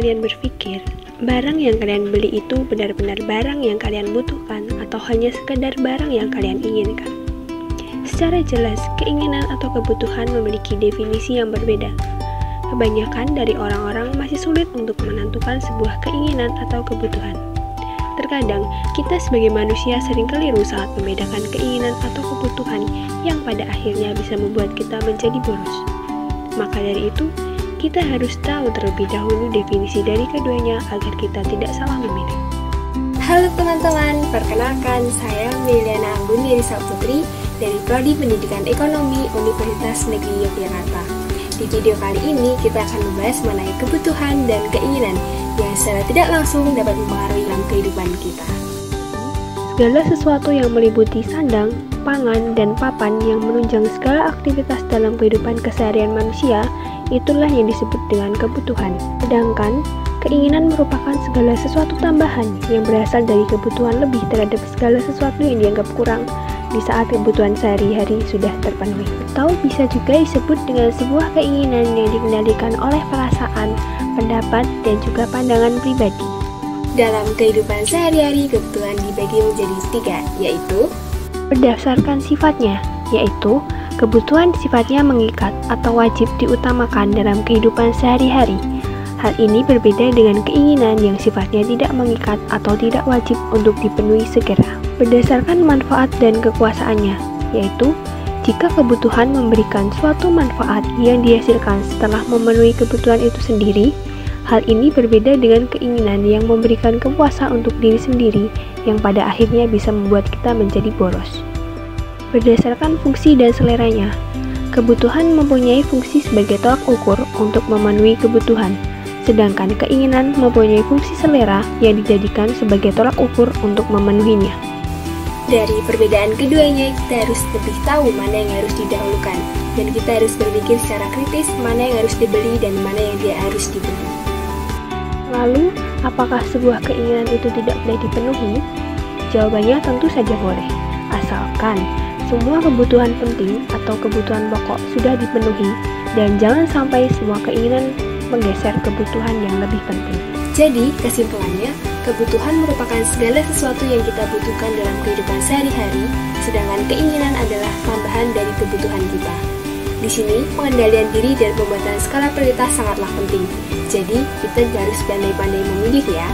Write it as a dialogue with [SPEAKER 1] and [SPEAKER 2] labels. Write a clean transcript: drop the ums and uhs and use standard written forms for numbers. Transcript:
[SPEAKER 1] kalian berpikir, barang yang kalian beli itu benar-benar barang yang kalian butuhkan atau hanya sekedar barang yang kalian inginkan? Secara jelas, keinginan atau kebutuhan memiliki definisi yang berbeda. Kebanyakan dari orang-orang masih sulit untuk menentukan sebuah keinginan atau kebutuhan. Terkadang, kita sebagai manusia sering keliru saat membedakan keinginan atau kebutuhan yang pada akhirnya bisa membuat kita menjadi boros. Maka dari itu, kita harus tahu terlebih dahulu definisi dari keduanya agar kita tidak salah memilih.
[SPEAKER 2] Halo teman-teman, perkenalkan saya Miliana Anggun Putri dari Prodi Pendidikan Ekonomi Universitas Negeri Yogyakarta. Di video kali ini kita akan membahas mengenai kebutuhan dan keinginan yang secara tidak langsung dapat mempengaruhi dalam kehidupan kita.
[SPEAKER 1] Segala sesuatu yang meliputi sandang, pangan, dan papan yang menunjang segala aktivitas dalam kehidupan keseharian manusia, itulah yang disebut dengan kebutuhan. Sedangkan, keinginan merupakan segala sesuatu tambahan yang berasal dari kebutuhan lebih terhadap segala sesuatu yang dianggap kurang di saat kebutuhan sehari-hari sudah terpenuhi. Atau bisa juga disebut dengan sebuah keinginan yang dikendalikan oleh perasaan, pendapat, dan juga pandangan pribadi.
[SPEAKER 2] Dalam kehidupan sehari-hari, kebutuhan dibagi menjadi 3, yaitu
[SPEAKER 1] berdasarkan sifatnya, yaitu kebutuhan sifatnya mengikat atau wajib diutamakan dalam kehidupan sehari-hari. Hal ini berbeda dengan keinginan yang sifatnya tidak mengikat atau tidak wajib untuk dipenuhi segera. Berdasarkan manfaat dan kekuasaannya, yaitu jika kebutuhan memberikan suatu manfaat yang dihasilkan setelah memenuhi kebutuhan itu sendiri, hal ini berbeda dengan keinginan yang memberikan kepuasan untuk diri sendiri yang pada akhirnya bisa membuat kita menjadi boros. Berdasarkan fungsi dan seleranya, kebutuhan mempunyai fungsi sebagai tolak ukur untuk memenuhi kebutuhan, sedangkan keinginan mempunyai fungsi selera yang dijadikan sebagai tolak ukur untuk memenuhinya.
[SPEAKER 2] Dari perbedaan keduanya, kita harus lebih tahu mana yang harus didahulukan, dan kita harus berpikir secara kritis mana yang harus dibeli dan mana yang tidak harus dibeli.
[SPEAKER 1] Lalu, apakah sebuah keinginan itu tidak boleh dipenuhi? Jawabannya tentu saja boleh, asalkan semua kebutuhan penting atau kebutuhan pokok sudah dipenuhi dan jangan sampai semua keinginan menggeser kebutuhan yang lebih penting.
[SPEAKER 2] Jadi, kesimpulannya, kebutuhan merupakan segala sesuatu yang kita butuhkan dalam kehidupan sehari-hari, sedangkan keinginan adalah tambahan dari kebutuhan kita. Di sini, pengendalian diri dan pembuatan skala prioritas sangatlah penting. Jadi, kita harus pandai-pandai memilih ya.